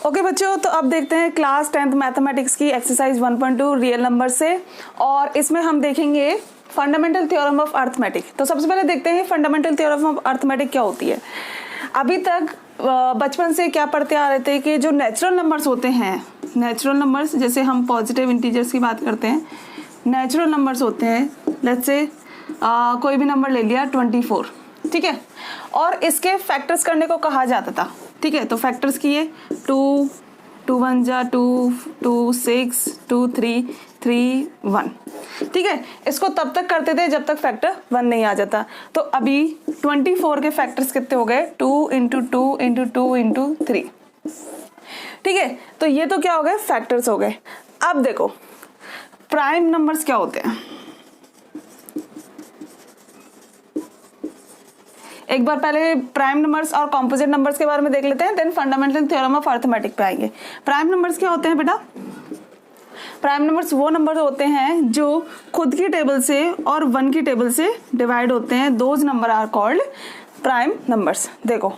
Okay बच्चों, तो अब देखते हैं क्लास 10th मैथमेटिक्स की एक्सरसाइज 1.2 रियल नंबर से, और इसमें हम देखेंगे फंडामेंटल थ्योरम ऑफ अर्थमेटिक। तो सबसे पहले देखते हैं फंडामेंटल थ्योरम ऑफ अर्थमेटिक क्या होती है। अभी तक बचपन से क्या पढ़ते आ रहे थे कि जो नेचुरल नंबर्स होते हैं, नेचुरल नंबर्स जैसे हम पॉजिटिव इंटीजर्स की बात करते हैं, नेचुरल नंबर्स होते हैं, लेट्स से कोई भी नंबर ले लिया 24, ठीक है, और इसके फैक्टर्स करने को कहा जाता था, ठीक है। तो फैक्टर्स किए 2, 2 1 जा 2, 2 6, 2 3, 3 1, ठीक है। इसको तब तक करते थे जब तक फैक्टर 1 नहीं आ जाता। तो अभी 24 के फैक्टर्स कितने हो गए, 2 × 2 × 2 × 3, ठीक है। तो ये तो क्या हो गए, फैक्टर्स हो गए। अब देखो प्राइम नंबर्स क्या होते हैं। एक बार पहले प्राइम नंबर्स और कॉम्पोजिट नंबर्स के बारे में देख लेते हैं, then fundamental theorem of arithmetic पे आएंगे। प्राइम नंबर्स क्या होते हैं बेटा? प्राइम नंबर्स वो नंबर होते हैं जो खुद की टेबल से और 1 की टेबल से डिवाइड होते हैं। Those number are called prime numbers. देखो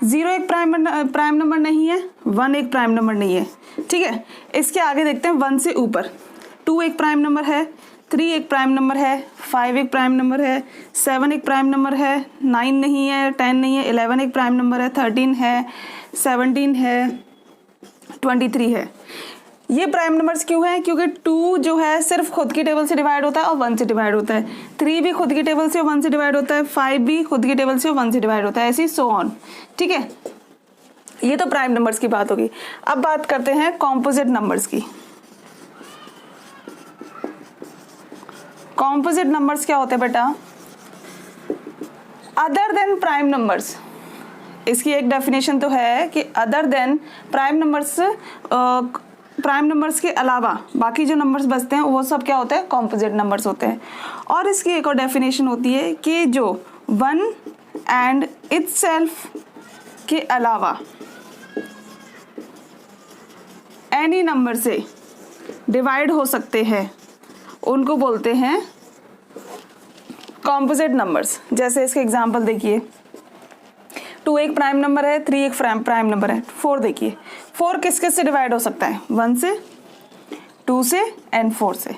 0 एक प्राइम नंबर नहीं है, 1 एक प्राइम नंबर नहीं है, ठीक है। इसके आगे देखते हैं 1 से ऊपर 2 एक प्राइम नंबर है, 3 एक प्राइम नंबर है, 5 एक प्राइम नंबर है, 7 एक प्राइम नंबर है, 9 नहीं है, 10 नहीं है, 11 एक प्राइम नंबर है, 13 है, 17 है, 23 है। ये प्राइम नंबर्स क्यों है? क्योंकि 2 जो है सिर्फ खुद की टेबल से डिवाइड होता है और 1 से डिवाइड होता है, 3 भी खुद की टेबल से और 1 से डिवाइड होता है, 5 भी खुद की टेबल से और 1 से डिवाइड होता है, ऐसी सो ऑन, ठीक है। ये तो प्राइम नंबर्स की बात होगी। अब बात करते हैं कॉम्पोजिट नंबर्स की। कॉम्पोजिट नंबर्स क्या होते हैं बेटा? Other than prime numbers. इसकी एक डेफिनेशन तो है कि अदर देन प्राइम नंबर्स के अलावा बाकी जो नंबर्स बचते हैं वो सब क्या होते हैं, कॉम्पोजिट नंबर्स होते हैं। और इसकी एक और डेफिनेशन होती है कि जो 1 एंड इटसेल्फ के अलावा एनी नंबर से डिवाइड हो सकते हैं उनको बोलते हैं कॉम्पोजिट नंबर्स। जैसे इसके एग्जांपल देखिए, 2 एक प्राइम नंबर है, 3 एक प्राइम नंबर है, 4 देखिए, 4 किस किस से डिवाइड हो सकता है, 1 से, 2 से एंड 4 से।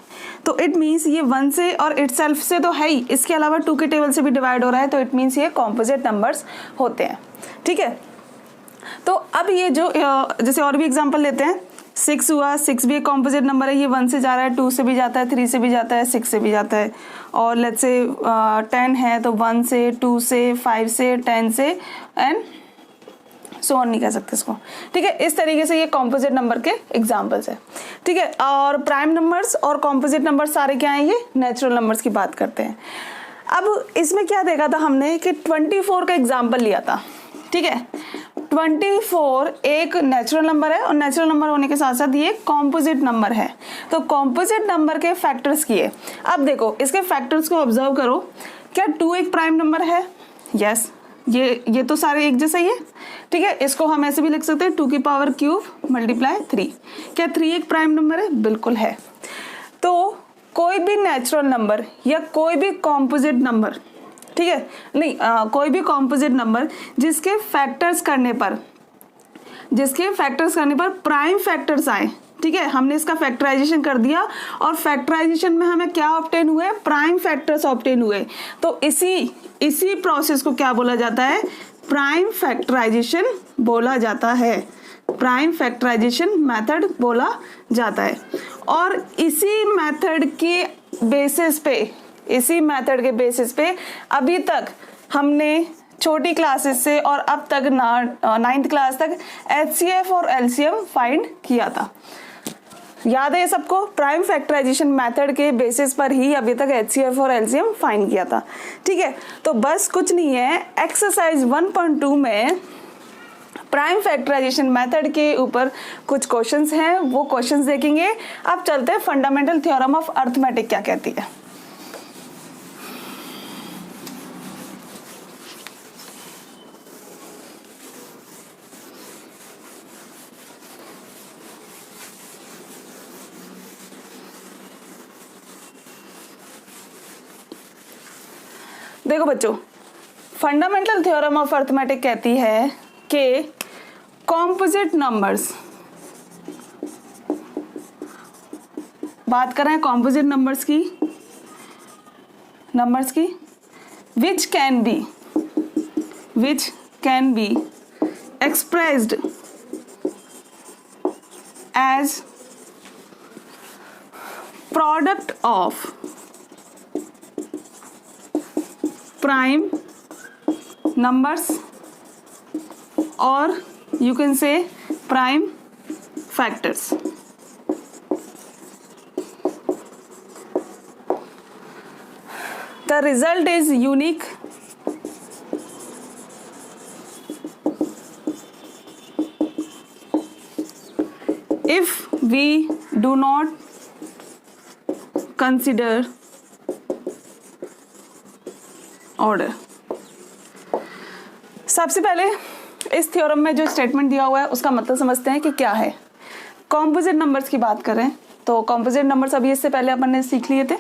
तो इट मीन्स ये 1 से और इटसेल्फ से तो है ही, इसके अलावा 2 के टेबल से भी डिवाइड हो रहा है, तो इट मीन्स ये कॉम्पोजिट नंबर्स होते हैं, ठीक है। तो अब ये जो जैसे और भी एग्जांपल लेते हैं, 6 हुआ, 6 भी एक कॉम्पोजिट नंबर है, ये 1 से जा रहा है, 2 से भी जाता है, 3 से भी जाता है, 6 से भी जाता है। और लेट्स से 10 है तो 1 से, 2 से, 5 से, 10 से एंड सो ऑन नहीं कह सकते इसको, ठीक है। इस तरीके से ये कॉम्पोजिट नंबर के एग्जांपल्स है, ठीक है। और प्राइम नंबर्स और कॉम्पोजिट नंबर्स सारे क्या हैं, ये नेचुरल नंबर्स की बात करते हैं। अब इसमें क्या देखा था हमने कि 24 का एग्जाम्पल लिया था, ठीक है। 24 एक नेचुरल नंबर है और नेचुरल नंबर होने के साथ साथ ये कॉम्पोजिट नंबर है। तो कॉम्पोजिट नंबर के फैक्टर्स किए। अब देखो इसके फैक्टर्स को ऑब्जर्व करो। क्या 2 एक प्राइम नंबर है? यस, ये तो सारे एक जैसा ही है, ठीक है। इसको हम ऐसे भी लिख सकते हैं 2 की पावर क्यूब × 3। क्या 3 एक प्राइम नंबर है? बिल्कुल है। तो कोई भी नेचुरल नंबर या कोई भी कॉम्पोजिट नंबर, ठीक है, नहीं कोई भी कॉम्पोजिट नंबर जिसके फैक्टर्स करने पर प्राइम फैक्टर्स आए, ठीक है, हमने इसका फैक्टराइजेशन कर दिया और फैक्टराइजेशन में हमें क्या ऑब्टेन हुए, प्राइम फैक्टर्स ऑब्टेन हुए। तो इसी प्रोसेस को क्या बोला जाता है, प्राइम फैक्टराइजेशन बोला जाता है, प्राइम फैक्टराइजेशन मेथड बोला जाता है। और इसी मेथड के बेसिस पे अभी तक हमने छोटी क्लासेस से और अब तक 9th क्लास तक HCF और LCM फाइंड किया था। याद है ये सबको? प्राइम फैक्टराइजेशन मेथड के बेसिस पर ही अभी तक HCF और LCM फाइंड किया था, ठीक है। तो बस कुछ नहीं है, एक्सरसाइज 1.2 में प्राइम फैक्टराइजेशन मेथड के ऊपर कुछ क्वेश्चंस हैं, वो क्वेश्चंस देखेंगे। अब चलते हैं फंडामेंटल थ्योरम ऑफ अर्थमेटिक क्या कहती है। देखो बच्चों, फंडामेंटल थ्योरम ऑफ अर्थमेटिक कहती है कि कॉम्पोजिट नंबर्स, बात कर रहे हैं कॉम्पोजिट नंबर्स की, विच can B expressed as product of prime numbers, or you can say prime factors. The result is unique if we do not consider order. सबसे पहले इस थ्योरम में जो स्टेटमेंट दिया हुआ है उसका मतलब समझते हैं कि क्या है। कॉम्पोजिट नंबर्स की बात कर रहे हैं तो कॉम्पोजिट नंबर्स अभी इससे पहले अपन ने सीख लिए थे।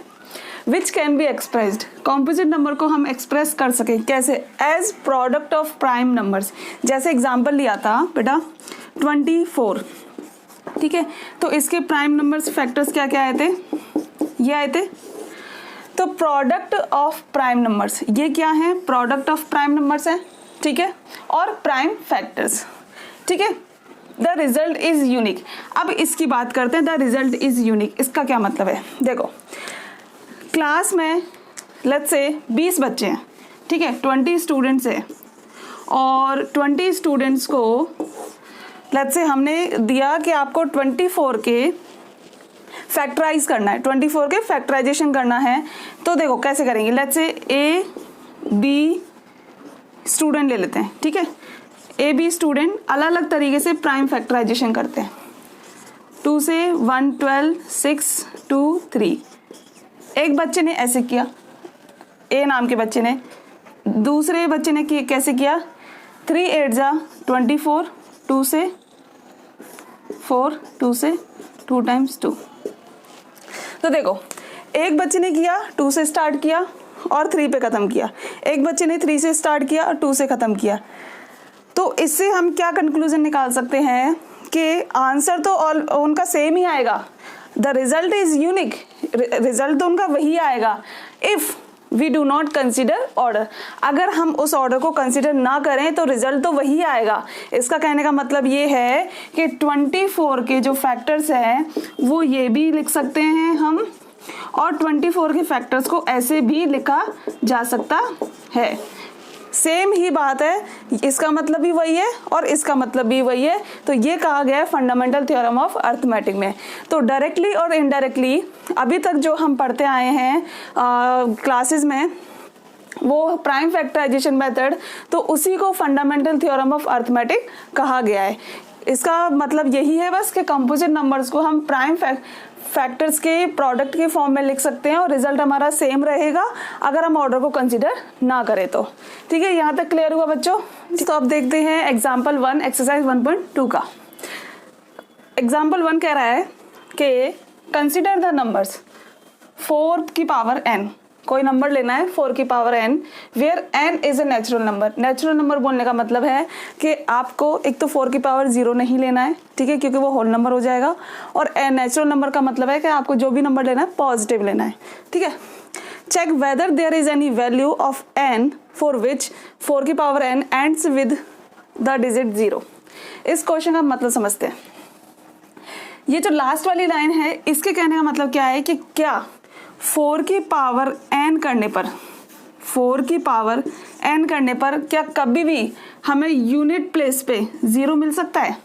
Which can be expressed, composite number को हम एक्सप्रेस कर सके कैसे, as product of prime numbers. जैसे एग्जाम्पल लिया था बेटा 24, ठीक है, तो इसके प्राइम नंबर्स फैक्टर्स क्या क्या आए थे, ये आए थे। तो प्रोडक्ट ऑफ प्राइम नंबर्स ये क्या है, प्रोडक्ट ऑफ प्राइम नंबर्स है, ठीक है, और प्राइम फैक्टर्स, ठीक है। The result is unique. अब इसकी बात करते हैं, द रिजल्ट इज यूनिक, इसका क्या मतलब है। देखो क्लास में लेट्स से 20 बच्चे हैं, ठीक है, 20 स्टूडेंट्स हैं, और 20 स्टूडेंट्स को लेट्स से हमने दिया कि आपको 24 के फैक्टराइज करना है, 24 के फैक्टराइजेशन करना है। तो देखो कैसे करेंगे, let's say A B student ले लेते हैं, ठीक है, ए बी स्टूडेंट अलग अलग तरीके से प्राइम फैक्टराइजेशन करते हैं। 2 से 1 12 6 2 3। एक बच्चे ने ऐसे किया, ए नाम के बच्चे ने, दूसरे बच्चे ने कैसे किया, 3 8 जा 24, 2 से 4, 2 से 2 times 2। तो देखो एक बच्चे ने किया 2 से स्टार्ट किया और 3 पे ख़त्म किया, एक बच्चे ने 3 से स्टार्ट किया और 2 से ख़त्म किया। तो इससे हम क्या कंक्लूजन निकाल सकते हैं कि आंसर तो ऑल उनका सेम ही आएगा, the result is unique, result तो उनका वही आएगा if we do not consider order. अगर हम उस ऑर्डर को कंसिडर ना करें तो रिजल्ट तो वही आएगा। इसका कहने का मतलब ये है कि 24 के जो फैक्टर्स हैं वो ये भी लिख सकते हैं हम, और 24 के फैक्टर्स को ऐसे भी लिखा जा सकता है। सेम ही बात है, इसका मतलब भी वही है और इसका मतलब भी वही है। तो ये कहा गया है फंडामेंटल थ्योरम ऑफ अर्थमेटिक में। तो डायरेक्टली और इनडायरेक्टली अभी तक जो हम पढ़ते आए हैं क्लासेस में वो प्राइम फैक्टराइजेशन मेथड, तो उसी को फंडामेंटल थ्योरम ऑफ अर्थमेटिक कहा गया है। इसका मतलब यही है बस कि कंपोजिट नंबर्स को हम प्राइम फैक्टर्स के प्रोडक्ट के फॉर्म में लिख सकते हैं और रिजल्ट हमारा सेम रहेगा अगर हम ऑर्डर को कंसीडर ना करें तो। ठीक है, यहाँ तक क्लियर हुआ बच्चों। तो अब देखते हैं एग्जाम्पल 1 एक्सरसाइज 1.2 का। एग्जाम्पल 1 कह रहा है कि कंसिडर द नंबर्स 4 की पावर n, कोई नंबर लेना है 4 की power n where n is a natural number. Natural number बोलने का मतलब है कि आपको एक तो 4 की पावर 0 नहीं लेना है, ठीक है, क्योंकि वो होल नंबर हो जाएगा, और नेचुरल नंबर का मतलब है कि आपको जो भी नंबर लेना है पॉजिटिव लेना है, ठीक है। Check whether there is any value of n for which 4 की power n ends with the digit 0। इस क्वेश्चन का मतलब समझते हैं। ये जो लास्ट वाली लाइन है इसके कहने का मतलब क्या है कि क्या 4 की पावर n करने पर, 4 की पावर n करने पर क्या कभी भी हमें यूनिट प्लेस पे 0 मिल सकता है?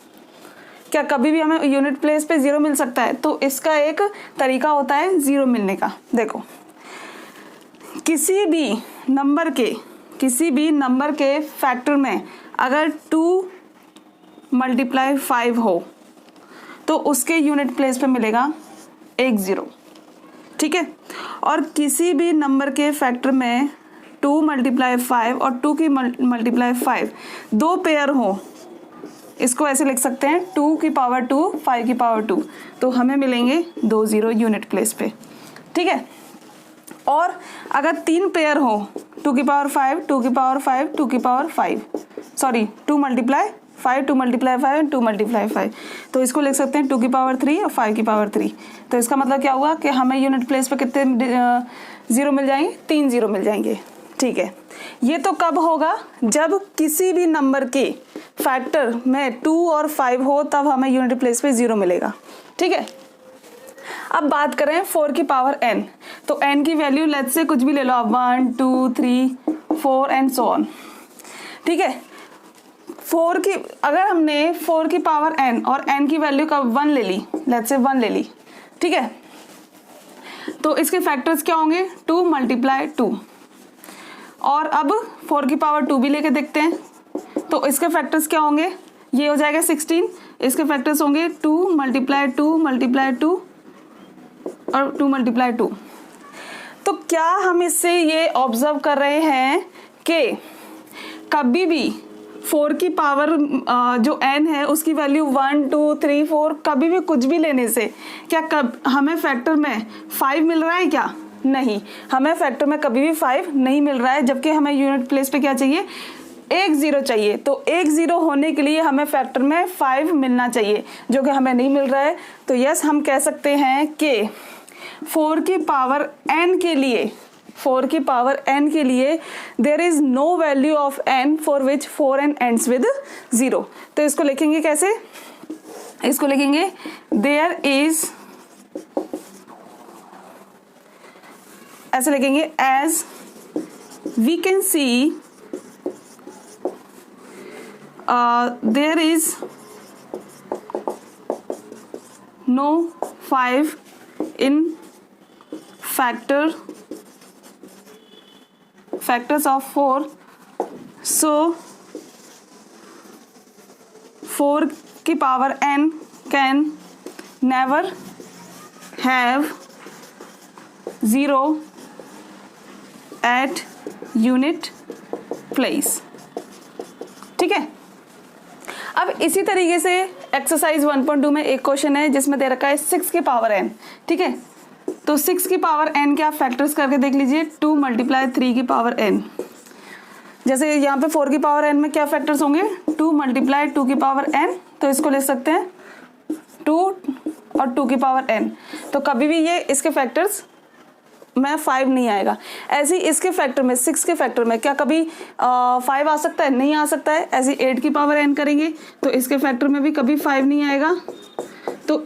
क्या कभी भी हमें यूनिट प्लेस पे 0 मिल सकता है? तो इसका एक तरीका होता है 0 मिलने का। देखो किसी भी नंबर के फैक्टर में अगर 2 × 5 हो तो उसके यूनिट प्लेस पे मिलेगा एक 0, ठीक है। और किसी भी नंबर के फैक्टर में 2 × 5 और 2 की × 5 दो पेयर हो, इसको ऐसे लिख सकते हैं 2 की पावर 2 5 की पावर 2, तो हमें मिलेंगे 2 0 यूनिट प्लेस पे, ठीक है। और अगर 3 पेयर हो 2 की पावर 5 2 की पावर 5 2 की power 5, sorry 2 × 5, 2 multiply 5 and 2 multiply 5, तो इसको लिख सकते हैं 2 की पावर 3 और 5 की पावर 3। तो इसका मतलब क्या हुआ कि हमें यूनिट प्लेस पे कितने ज़ीरो मिल जाएंगे, 3 ज़ीरो मिल जाएंगे। ठीक है, ये तो कब होगा, जब किसी भी नंबर के फैक्टर में 2 और 5 हो, तब हमें यूनिट प्लेस पे 0 मिलेगा। ठीक है, अब बात करें 4 की पावर n, तो n की वैल्यू लेट्स से कुछ भी ले लो आप, 1 2 3 4 एंड सो ऑन। ठीक है, 4 की, अगर हमने 4 की पावर n और n की वैल्यू का 1 ले ली, लेट्स से 1 ले ली, ठीक है, तो इसके फैक्टर्स क्या होंगे, 2 मल्टीप्लाई 2। और अब 4 की पावर 2 भी लेके देखते हैं, तो इसके फैक्टर्स क्या होंगे, ये हो जाएगा 16, इसके फैक्टर्स होंगे 2 मल्टीप्लाई 2 मल्टीप्लाई 2 और 2 मल्टीप्लाई 2। तो क्या हम इससे ये ऑब्जर्व कर रहे हैं कि कभी भी 4 की पावर जो n है उसकी वैल्यू 1 2 3 4 कभी भी कुछ भी लेने से क्या हमें फैक्टर में 5 मिल रहा है क्या, नहीं, हमें फैक्टर में कभी भी 5 नहीं मिल रहा है, जबकि हमें यूनिट प्लेस पे क्या चाहिए, 1 0 चाहिए। तो 1 0 होने के लिए हमें फैक्टर में 5 मिलना चाहिए, जो कि हमें नहीं मिल रहा है। तो यस, हम कह सकते हैं कि 4 की पावर n के लिए, 4 की पावर n के लिए there is no value of n for which 4n ends with 0। तो इसको लिखेंगे कैसे, इसको लिखेंगे देयर इज, ऐसे लिखेंगे, as we can see there is no 5 in factors of 4, so 4 की power n can never have 0 at unit place। ठीक है, अब इसी तरीके से एक्सरसाइज 1.2 में एक क्वेश्चन है जिसमें दे रखा है 6 की पावर n। ठीक है, तो 6 की पावर n के आप फैक्टर्स करके देख लीजिए, 2 मल्टीप्लाई 3 की पावर n। जैसे यहाँ पे 4 की पावर n में क्या फैक्टर्स होंगे, 2 मल्टीप्लाई 2 की पावर n, तो इसको लिख सकते हैं 2 और 2 की पावर n। तो कभी भी ये इसके फैक्टर्स में 5 नहीं आएगा। ऐसे ही इसके फैक्टर में, 6 के फैक्टर में क्या कभी 5 आ सकता है, नहीं आ सकता है। ऐसे 8 की पावर n करेंगे तो इसके फैक्टर में भी कभी 5 नहीं आएगा। तो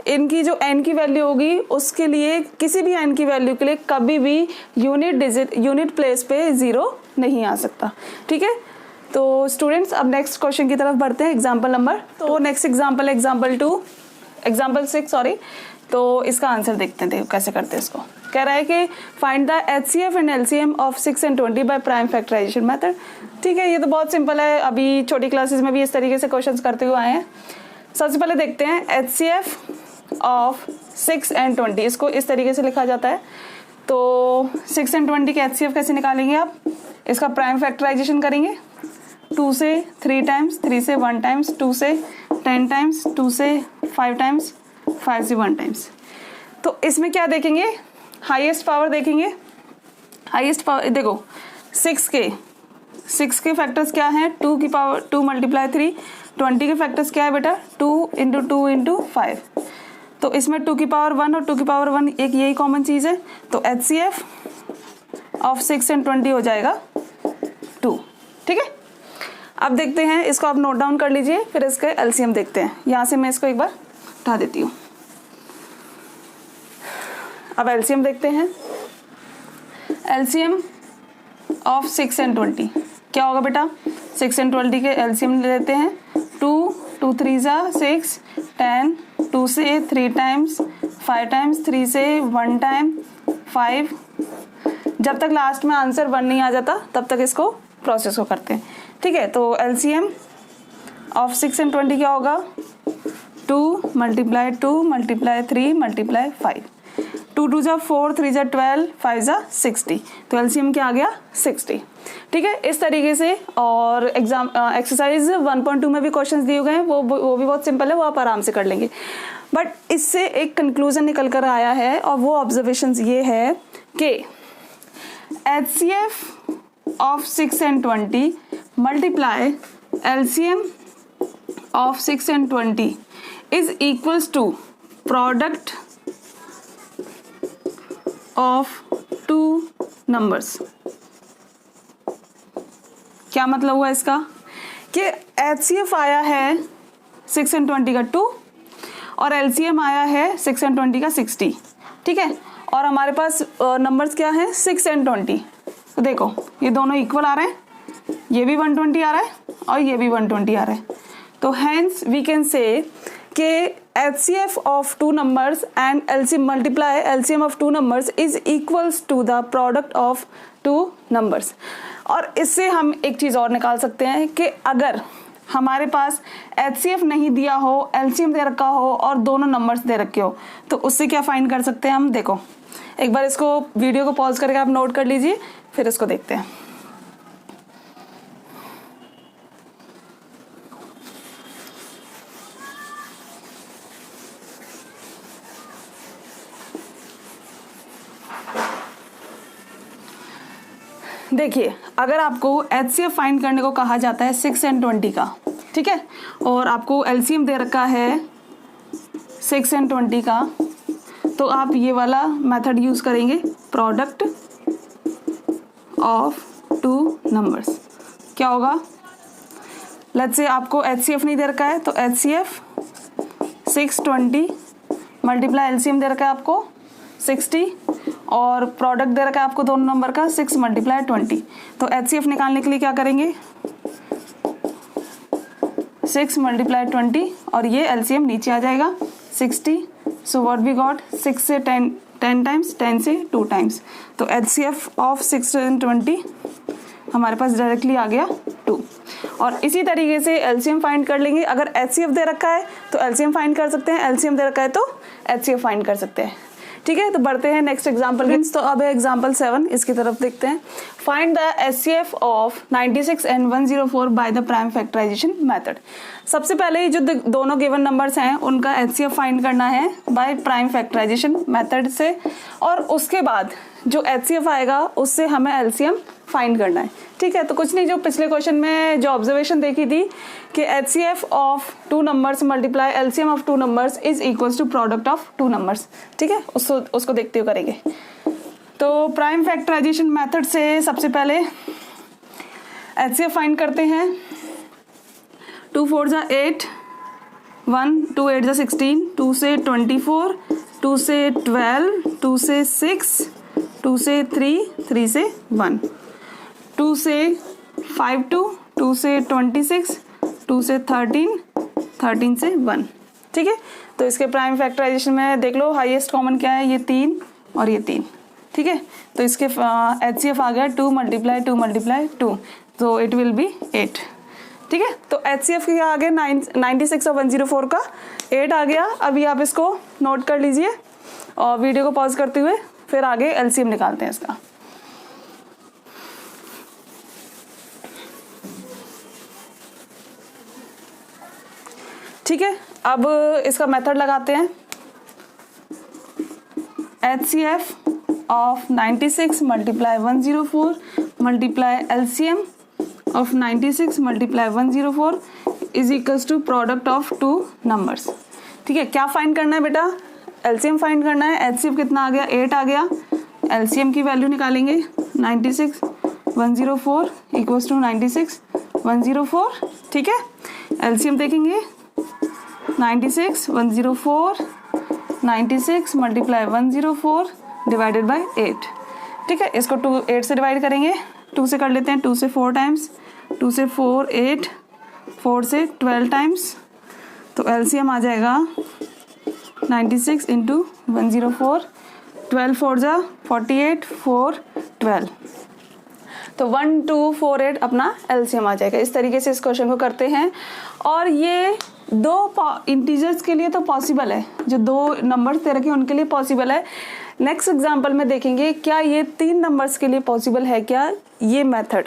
इनकी जो n की वैल्यू होगी उसके लिए, किसी भी n की वैल्यू के लिए कभी भी यूनिट प्लेस पे 0 नहीं आ सकता। ठीक है, तो स्टूडेंट्स अब नेक्स्ट क्वेश्चन की तरफ बढ़ते हैं, एग्जाम्पल नंबर। तो नेक्स्ट एग्जाम्पल एग्जाम्पल 6 सॉरी। तो इसका आंसर देखते हैं, देखो कैसे करते हैं इसको। कह रहा है कि find the HCF and LCM of 6 and 20 by prime factorisation method. ठीक है, ये तो बहुत सिंपल है, अभी छोटी क्लासेस में भी इस तरीके से क्वेश्चंस करते हुए आए हैं। सबसे पहले देखते हैं HCF ऑफ 6 and 20, इसको इस तरीके से लिखा जाता है। तो 6 and 20 के HCF कैसे निकालेंगे आप, इसका प्राइम फैक्टराइजेशन करेंगे, 2 से 3 टाइम्स, 3 से 1 टाइम्स, 2 से 10 टाइम्स, 2 से 5 टाइम्स, 5 से 1 टाइम्स। तो इसमें क्या देखेंगे, हाईएस्ट पावर देखेंगे। हाईएस्ट पावर देखो 6 के फैक्टर्स क्या हैं, 2 की पावर 2 मल्टीप्लाई 3। 20 के फैक्टर्स क्या है बेटा, 2 इंटू 2 इंटू 5। तो इसमें 2 की पावर 1 और 2 की पावर 1 एक यही कॉमन चीज़ है। तो HCF ऑफ 6 and 20 हो जाएगा 2। ठीक है, अब देखते हैं, इसको आप नोट डाउन कर लीजिए, फिर इसके LCM देखते हैं। यहाँ से मैं इसको एक बार उठा देती हूँ। अब LCM देखते हैं। LCM ऑफ 6 and 20 क्या होगा बेटा, 6 and 20 के LCM लेते हैं। 2 2 3 जा 6, 10, 2 से 3 टाइम्स, 5 टाइम्स, 3 से 1 टाइम, 5। जब तक लास्ट में आंसर 1 नहीं आ जाता तब तक इसको प्रोसेस को करते हैं। ठीक है, तो LCM ऑफ 6 and 20 क्या होगा, 2 मल्टीप्लाई 2 मल्टीप्लाई 3 मल्टीप्लाई 5। 2 2 जा 4, 3 जा 12, 5 जा 60। तो LCM क्या आ गया, 60। ठीक है, इस तरीके से। और एक्सरसाइज 1.2 में भी क्वेश्चंस दिए गए हैं, वो भी बहुत सिंपल है, वो आप आराम से कर लेंगे। बट इससे एक कंक्लूजन निकल कर आया है, और वो ऑब्जर्वेशंस ये है कि HCF of 6 and 20 multiply LCM of 6 and 20 is equals to product of two numbers. क्या मतलब हुआ इसका कि HCF आया है 6 and 20 का 2 और LCM आया है 6 and 20 का 60, ठीक है। और हमारे पास नंबर्स क्या है 6 and 20। तो देखो ये दोनों इक्वल आ रहे हैं, ये भी 120 आ रहा है और ये भी 120 आ रहा है। तो हेंस वी कैन से कि HCF of two numbers and LCM multiply LCM of two numbers is equals to the product of two numbers. और इससे हम एक चीज़ और निकाल सकते हैं कि अगर हमारे पास HCF नहीं दिया हो, LCM दे रखा हो और दोनों नंबर्स दे रखे हो, तो उससे क्या फाइंड कर सकते हैं हम। देखो एक बार इसको वीडियो को पॉज करके आप नोट कर लीजिए, फिर इसको देखते हैं। देखिए अगर आपको HCF फाइंड करने को कहा जाता है 6 and 20 का, ठीक है, और आपको LCM दे रखा है 6 and 20 का, तो आप ये वाला मेथड यूज करेंगे, प्रोडक्ट ऑफ टू नंबर्स। क्या होगा, लेट्स से आपको HCF नहीं दे रखा है तो HCF 620 मल्टीप्लाई LCM दे रखा है आपको 60 और प्रोडक्ट दे रखा है आपको दोनों नंबर का 6 मल्टीप्लाई 20। तो HCF निकालने के लिए क्या करेंगे 6 मल्टीप्लाई 20 और ये LCM नीचे आ जाएगा 60। सो व्हाट वी गॉट 6 से 10 टाइम्स, 10 से 2 टाइम्स। तो HCF ऑफ 6 and 20 हमारे पास डायरेक्टली आ गया 2। और इसी तरीके से LCM फाइंड कर लेंगे। अगर HCF दे रखा है तो LCM फाइंड कर सकते हैं, LCM दे रखा है तो HCF फाइंड कर सकते हैं, ठीक है। तो बढ़ते हैं नेक्स्ट एग्जांपल मीन्स। तो अब है एग्जांपल 7, इसकी तरफ देखते हैं। Find the HCF of 96 and 104 by the prime factorisation method. सबसे पहले जो दोनों गिवन नंबर्स हैं उनका HCF फाइंड करना है बाय प्राइम फैक्टराइजेशन मेथड से, और उसके बाद जो HCF आएगा उससे हमें LCM फाइंड करना है, ठीक है। तो कुछ नहीं, जो पिछले क्वेश्चन में जो ऑब्जर्वेशन देखी थी कि HCF of two numbers multiply LCM of two numbers is equals to product of two numbers, ठीक है। उसको देखते हुए करेंगे। तो प्राइम फैक्टराइजेशन मेथड से सबसे पहले HCF फाइंड करते हैं। 2 4 जा 8, 1 2 8 जा 16, 2 से 24, 2 से 12, 2 से 6, 2 से 3, 3 से 1, 2 से 5 2 से 26, 2 से 13, 13 से 1, ठीक है। तो इसके प्राइम फैक्टराइजेशन में देख लो हाईएस्ट कॉमन क्या है, ये 3 और ये 3, ठीक है। तो इसके HCF आ गया 2 मल्टीप्लाई 2, तो इट विल बी 8, ठीक है। तो HCF क्या आ गया 96 और 104 का 8 आ गया। अभी आप इसको नोट कर लीजिए और वीडियो को पॉज करते हुए फिर आगे LCM निकालते हैं इसका। ठीक है, अब इसका मेथड लगाते हैं। HCF of 96 multiply 104 multiply LCM of 96 multiply 104 is equals to product of two numbers, ठीक है। क्या फाइंड करना है बेटा, LCM फाइंड करना है। HCF कितना आ गया 8 आ गया, LCM की वैल्यू निकालेंगे 96 104 इक्वल्स टू 96 104, ठीक है। LCM देखेंगे 96 104 96 मल्टीप्लाई 104 डिवाइडेड बाय 8, ठीक है। इसको 8 से डिवाइड करेंगे, 2 से कर लेते हैं, 2 से 4 टाइम्स, 2 से 4 8, 4 से 12 टाइम्स। तो LCM आ जाएगा 96 इंटू 104, 12 4 जा 48, 4 12, तो 1248 अपना LCM आ जाएगा। इस तरीके से इस क्वेश्चन को करते हैं। और ये दो इंटीजर्स के लिए तो पॉसिबल है, जो दो नंबर्स दे रखे उनके लिए पॉसिबल है। नेक्स्ट एग्जांपल में देखेंगे क्या ये 3 नंबर्स के लिए पॉसिबल है क्या ये मेथड,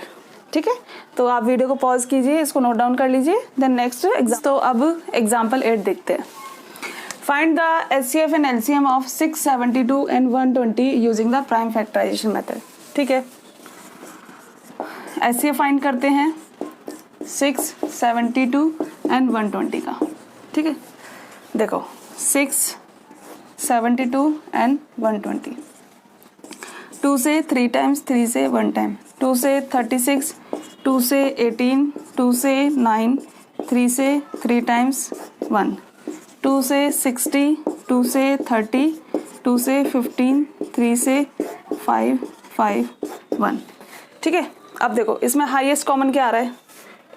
ठीक है। तो आप वीडियो को पॉज कीजिए, इसको नोट डाउन कर लीजिए, देन नेक्स्ट तो अब एग्जांपल 8 देखते हैं। Find the HCF and LCM of 672 and 120 using the prime factorisation method, ठीक है। HCF फाइंड करते हैं 672 एंड 120 का। ठीक है, देखो 672 एंड 120, 2 से 3 टाइम्स, 3 से 1 टाइम, 2 से 36, 2 से 18, 2 से 9, 3 से 3 टाइम्स 1, 2 से 60, 2 से 30, 2 से 15, 3 से 5, 5, 1। ठीक है, अब देखो इसमें हाईएस्ट कॉमन क्या आ रहा है,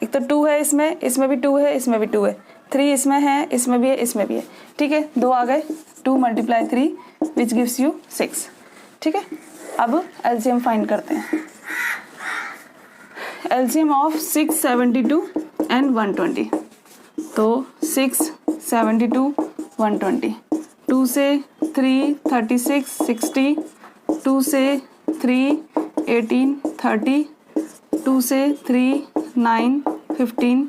एक तो 2 है, इसमें भी 2 है, इसमें भी 2 है, 3 इसमें है, इसमें भी है, इसमें भी है। ठीक है, 2 आ गए, 2 × 3 विच गिव्स यू 6। ठीक है, अब एलसीएम फाइंड करते हैं। एलसीएम ऑफ 672 एंड 120, तो 672 120, 2 से 3 36 60, 2 से 3 18 30, 2 से 3 9 15,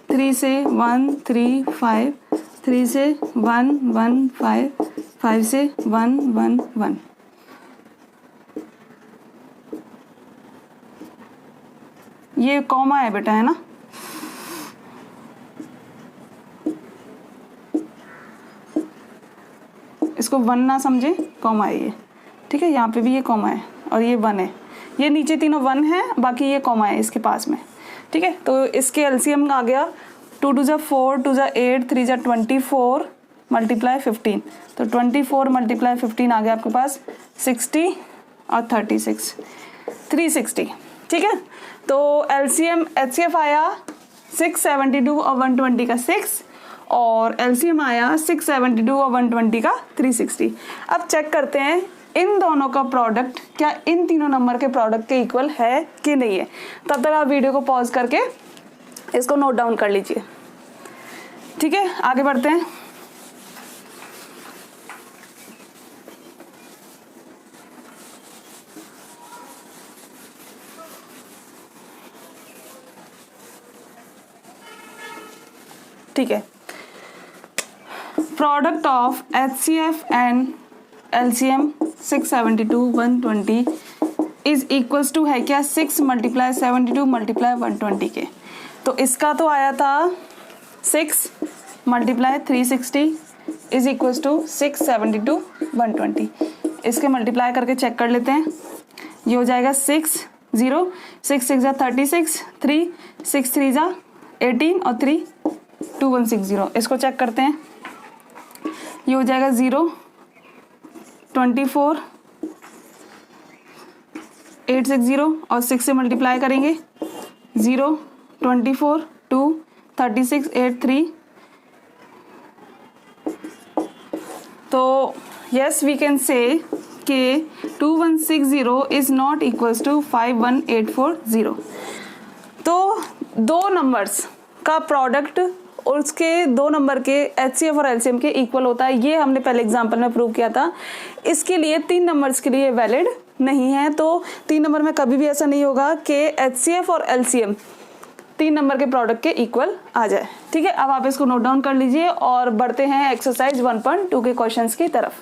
3 से 1 3 5, 3 से 1 1 5, 5 से 1 1 1। ये कॉमा है बेटा, है ना, इसको 1 ना समझे, कॉमा है ये। ठीक है, यहाँ पे भी ये कॉमा है और ये 1 है, ये नीचे तीनों 1 है, बाकी ये कॉमा है इसके पास में। ठीक है, तो इसके एलसीएम आ गया 2 2 4, 2 8, 3 24 × 15, तो 24 × 15 आ गया आपके पास 60 और 36, 360। ठीक है, तो एलसीएम एचसीएफ आया 672 और 120 का 6, और एलसीएम आया 672 और 120 का 360। अब चेक करते हैं इन दोनों का प्रोडक्ट क्या इन तीनों नंबर के प्रोडक्ट के इक्वल है कि नहीं है। तब तक आप वीडियो को पॉज करके इसको नोट डाउन कर लीजिए। ठीक है, आगे बढ़ते हैं। ठीक है, product of HCF and LCM 672 120 is equals to है क्या 6 × 72 × 120 के। तो इसका तो आया था 6 × 360 इज इक्वल्स टू 672 120। इसके मल्टीप्लाई करके चेक कर लेते हैं, ये हो जाएगा 6 0 6 6 जा 36, 3 6 3 जा 18 और 3 2160। इसको चेक करते हैं, ये हो जाएगा 0 24 860 और 6 से मल्टीप्लाई करेंगे 0 24 2 36 83। तो यस वी कैन से कि 2160 इज नॉट इक्वल्स टू 51840। तो दो नंबर्स का प्रोडक्ट और उसके दो नंबर के एचसीएफ और एलसीएम के इक्वल होता है, ये हमने पहले एग्जांपल में प्रूव किया था। इसके लिए 3 नंबर्स के लिए वैलिड नहीं है, तो 3 नंबर में कभी भी ऐसा नहीं होगा कि एचसीएफ और एलसीएम 3 नंबर के प्रोडक्ट के इक्वल आ जाए। ठीक है, अब आप इसको नोट डाउन कर लीजिए और बढ़ते हैं एक्सरसाइज 1.2 के क्वेश्चंस की तरफ।